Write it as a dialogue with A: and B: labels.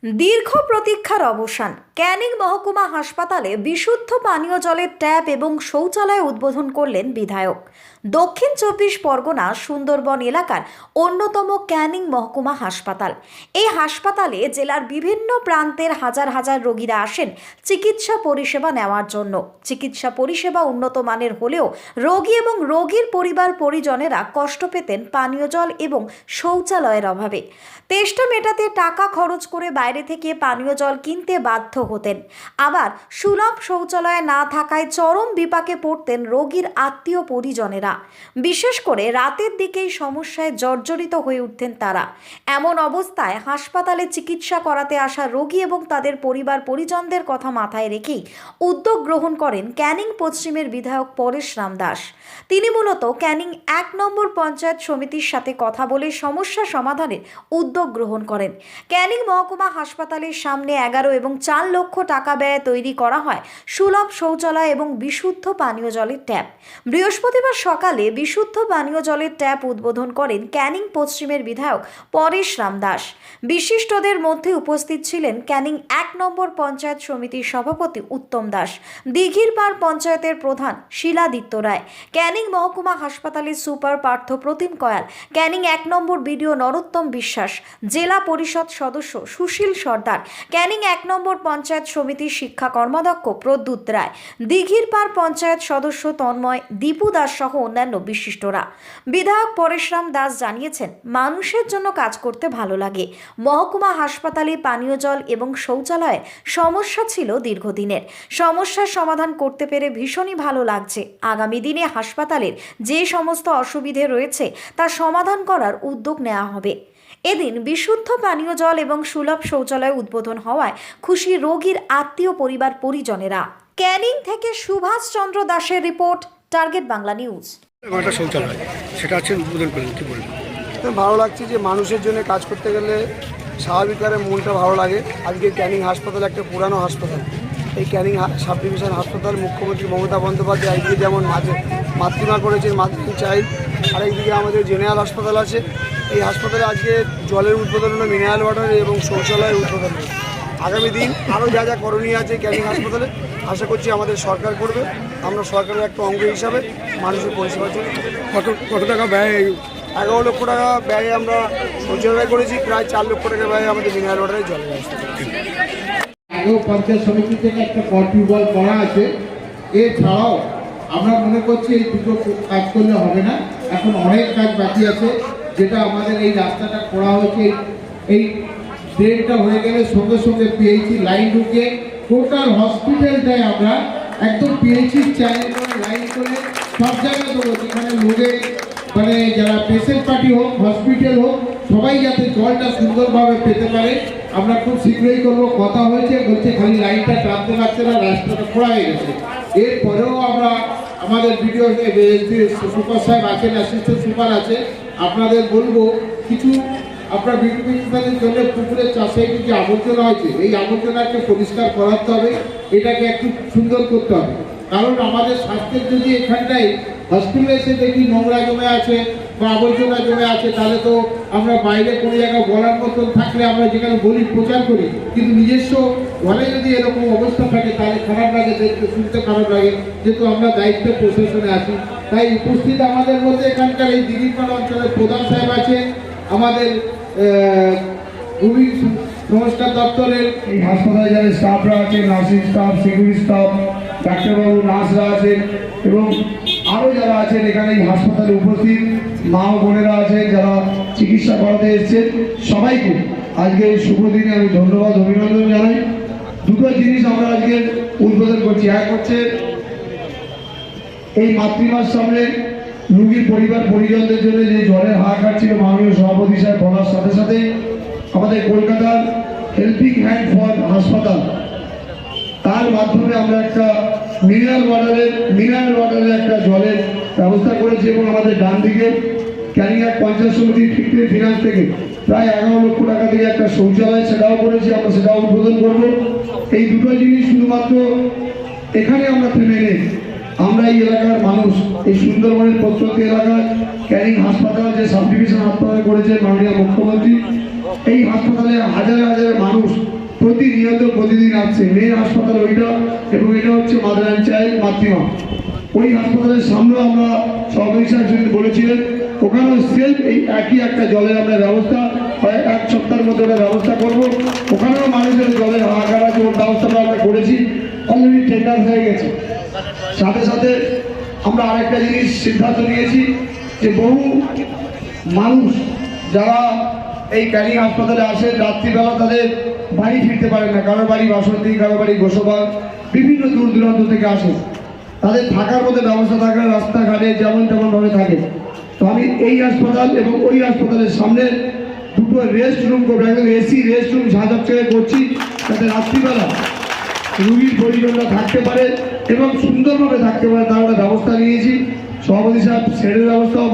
A: দীর্ঘ প্রতীক্ষার অবসান। ক্যানিং মহকুমা হাসপাতালে বিশুদ্ধ পানীয় জলের ট্যাপ এবং শৌচালয় উদ্বোধন করলেন বিধায়ক। দক্ষিণ 24 পরগনা সুন্দরবন এলাকার অন্যতম ক্যানিং মহকুমা হাসপাতাল। এই হাসপাতালে জেলার বিভিন্ন প্রান্তের হাজার হাজার রোগীরা আসেন চিকিৎসা পরিষেবা নেওয়ার জন্য। চিকিৎসা পরিষেবা উন্নত মানের হলেও রোগী এবং রোগীর পরিবার পরিজনেরা কষ্ট পেতেন পানীয় জল এবং শৌচালয়ের অভাবে। তেষ্টা মেটাতে টাকা খরচ করে বাইরে থেকে পানীয় জল কিনতে বাধ্য হতেন। আবার সুলভ শৌচালয় না থাকায় চরম বিপাকে পড়তেন রোগীর আত্মীয় পরিজনেরা। বিশেষ করে রাতের দিকেই সমস্যায় জর্জরিত হয়ে উঠতেন তারা। এমন অবস্থায় হাসপাতালে চিকিৎসা করাতে আসা রোগী এবং তাদের পরিবার পরিজনদের কথা মাথায় রেখেই উদ্যোগ গ্রহণ করেন ক্যানিং পশ্চিমের বিধায়ক পরেশ রাম দাস। তিনি মূলত ক্যানিং 1 নম্বর পঞ্চায়েত সমিতির সাথে কথা বলে সমস্যা সমাধানের উদ্যোগ গ্রহণ করেন। ক্যানিং মহকুমা হাসপাতালের সামনে 11 এবং 4 লক্ষ টাকা ব্যয়ে তৈরি করা হয় সুলভ শৌচালয় এবং বিশুদ্ধ পানীয় জলের ট্যাপ। বৃহস্পতিবার সকালে বিশুদ্ধ পানীয় জলের ট্যাপ উদ্বোধন করেন ক্যানিং পশ্চিমের বিধায়ক পরেশ রাম দাস। বিশিষ্টদের মধ্যে উপস্থিত ছিলেন ক্যানিং 1 নম্বর পঞ্চায়েত সমিতির সভাপতি উত্তম দাস, দিঘিরপাড় পঞ্চায়েতের প্রধান শিলাদিত্য রায়, ক্যানিং মহকুমা হাসপাতালের সুপার পার্থ প্রতিম কয়াল, ক্যানিং 1 নম্বর বিডিও নরোত্তম বিশ্বাস, জেলা পরিষদ সদস্য সুশীল সর্দার, ক্যানিং 1 নম্বর পঞ্চায়েত সমিতির শিক্ষা কর্মাধ্যক্ষ প্রদ্যুৎ রায়, দিঘিরপাড় পঞ্চায়েত সদস্য তন্ময় দীপু দাস সহ অন্যান্য বিশিষ্টরা। বিধায়ক পরেশ রাম দাস জানিয়েছেন, মানুষের জন্য কাজ করতে ভালো লাগে। মহকুমা হাসপাতালে পানীয় জল এবং শৌচালয়ে সমস্যা ছিল দীর্ঘদিনের। সমস্যার সমাধান করতে পেরে ভীষণই ভালো লাগছে। আগামী দিনে হাসপাতালের যে সমস্ত অসুবিধে রয়েছে তা সমাধান করার উদ্যোগ নেওয়া হবে। এদিন বিশুদ্ধ পানীয় জল এবং সুলভ শৌচালয় উদ্বোধন হওয়ায় খুশি রোগীর আত্মীয় পরিবার পরিজনেরা। ক্যানিং থেকে সুভাষ চন্দ্র দাসের রিপোর্ট, টার্গেট বাংলা নিউজ।
B: একটা শৌচালয় সেটা আছে উদ্বোধন করলেন, কি বলবেন?
C: ভালো লাগছে যে মানুষের জন্য কাজ করতে গেলে স্বাভাবিকভাবে মনটা ভালো লাগে। আজকে ক্যানিং হাসপাতাল একটা পুরানো হাসপাতাল। এই ক্যানিং সাব ডিভিশন হাসপাতাল মুখ্যমন্ত্রী মমতা বন্দ্যোপাধ্যায় একদিকে যেমন মাতৃমা করেছেন, মাতৃ চাইল্ড, আর একদিকে আমাদের জেনারেল হাসপাতাল আছে। এই হাসপাতালে আজকে জলের উদ্বোধন হলো, মিনারেল ওয়াটার এবং শৌচালয়ের উদ্বোধন হলো। আগামী দিন আরও যা যা করণীয় আছে ক্যানিং হাসপাতালে আশা করছি আমাদের সরকার করবে। আমরা সরকারের একটা অঙ্গ হিসাবে মানুষের পরিষেবার জন্য
B: কত টাকা ব্যয়?
C: 11 লক্ষ টাকা ব্যয়ে আমরা শৌচালয় করেছি, প্রায় 4 লক্ষ টাকা ব্যয়ে আমাদের মিনারেল ওয়াটারে জলের ব্যবস্থা করেছি।
D: আগেও পঞ্চায়েত সমিতি থেকে একটা টিউবওয়েল করা আছে। এছাড়াও আমরা মনে করছি এই দুটো কাজ করলে হবে না, এখন অনেক কাজ বাকি আছে। যেটা আমাদের এই রাস্তাটা করা হয়েছে, এই ড্রেনটা হয়ে গেলে সঙ্গে সঙ্গে পিএইচি লাইন ঢুকে টোটাল হসপিটালটায় আমরা একদম পিএইচি চ্যানেল করে লাইন করে সব জায়গায় দেবো, যেখানে লোকের মানে যারা পেশেন্ট পার্টি হোক, হসপিটাল হোক, সবাই যাতে জলটা সুন্দরভাবে পেতে পারে আমরা খুব শীঘ্রই করবো। কথা হয়েছে, বলছে খালি লাইনটা টানতে পারছে না, রাস্তাটা খোলা হয়ে গেছে। এরপরেও আমরা আমাদের ভিডিও সুপার সাহেব আছেন, অ্যাসিস্ট্যান্ট সুপার আছে, আপনাদের বলবো কিছু আপনার বিউটিফিকেশনের জন্য পুকুরের চাষে কিছু আবর্জনা হয়েছে, এই আবর্জনাকে পরিষ্কার করাতে হবে, এটাকে একটু সুন্দর করতে হবে। কারণ আমাদের স্বাস্থ্যের যদি এখানটায় হসপিটালে এসে দেখি নোংরা জমে আছে বা আবর্জনা জমে আছে, তাহলে তো আমরা বাইরে কোনো জায়গায় বলার মতন থাকলে আমরা যেখানে বলি প্রচার করি, কিন্তু নিজস্ব ঘরে যদি এরকম অবস্থা থাকে তাহলে খারাপ লাগে, দেখতে শুনতে খারাপ লাগে, যেহেতু আমরা দায়িত্বে প্রশাসনে আছি। তাই উপস্থিত আমাদের মধ্যে এখানকার এই দিঘিরপাড় অঞ্চলের প্রধান সাহেব আছে, আমাদের ভূমি সংস্কার দপ্তরের
E: এই হাসপাতালে যারা স্টাফরা আছে, নার্সিং স্টাফ, সিকিউরিটি স্টাফ, ডাক্তারবাবু, নার্সরা আছেন এবং আরও যারা আছেন এখানে এই হাসপাতালে উপস্থিত মা ও বোনেরা আছেন যারা চিকিৎসা করাতে এসেছেন, সবাইকে আজকে এই শুভ দিনে আমি ধন্যবাদ অভিনন্দন জানাই। দুটো জিনিস আমরা আজকে উদ্বোধন করছি। এক হচ্ছে এই মাতৃমার সামনে রোগীর পরিবার পরিজনদের জন্য যে জলের হাহাকার ছিল, মাননীয় সভাপতি সাহেব বলার সাথে সাথে আমাদের কলকাতার হেল্পিং হ্যান্ড ফর হাসপাতাল, তার মাধ্যমে আমরা একটা মিনারেল ওয়াটারের একটা জলের ব্যবস্থা করেছি এবং আমাদের ডান দিকে ক্যানিং পঞ্চায়েত সমিতির ফিনান্স থেকে প্রায় 11 লক্ষ টাকা থেকে একটা শৌচালয় সেটাও করেছি, আমরা সেটাও উদ্বোধন করব। এই দুটো জিনিস শুধুমাত্র এখানে আমরা থেমে নেই, আমরা এই এলাকার মানুষ, এই সুন্দরবনের প্রত্যন্ত এলাকায় ক্যানিং হাসপাতাল যে সাব ডিভিশন হাসপাতাল করেছে মাননীয় মুখ্যমন্ত্রী, এই হাসপাতালে হাজার হাজার মানুষ নিয়ত প্রতিদিন আসছে। মেন হাসপাতাল ওইটা, এবং এটা হচ্ছে মাদার অ্যান্ড চাইল্ড মাতৃমা। ওই হাসপাতালের সামনেও আমরা সভাপতি সাহেব যদি বলেছিলেন, ওখানেও সেলফ এই একই একটা জলের আমরা ব্যবস্থা হয় 1 সপ্তাহের মধ্যে ওটা ব্যবস্থা করব। ওখানেও মানুষের জলের হাহাকার আছে, ওর ব্যবস্থাটা আমরা করেছি, অলরেডি টেন্ডার হয়ে গেছে। সাথে সাথে আমরা আরেকটা জিনিস সিদ্ধান্ত নিয়েছি যে বহু মানুষ যারা এই ক্যানিং হাসপাতালে আসে রাত্রিবেলা তাদের বাড়ি ফিরতে পারে না, কারোর বাড়ি বাসন্তী, কারোর বাড়ি গোসাবাগ, বিভিন্ন দূর দূরান্ত থেকে আসে, তাদের থাকার মধ্যে ব্যবস্থা থাকে না, রাস্তাঘাটে যেমন তেমনভাবে থাকে। তো আমি এই হাসপাতাল এবং ওই হাসপাতালের সামনে দুটো রেস্ট রুম করবো, একদম এসি রেস্ট রুম ঝাঁঝাপ ছেড়ে করছি, যাতে রাত্রিবেলা রুগীর পরিজনরা থাকতে পারে এবং সুন্দরভাবে থাকতে পারে, তার একটা ব্যবস্থা নিয়েছি। সভাপতি সাহেব শেডের ব্যবস্থাও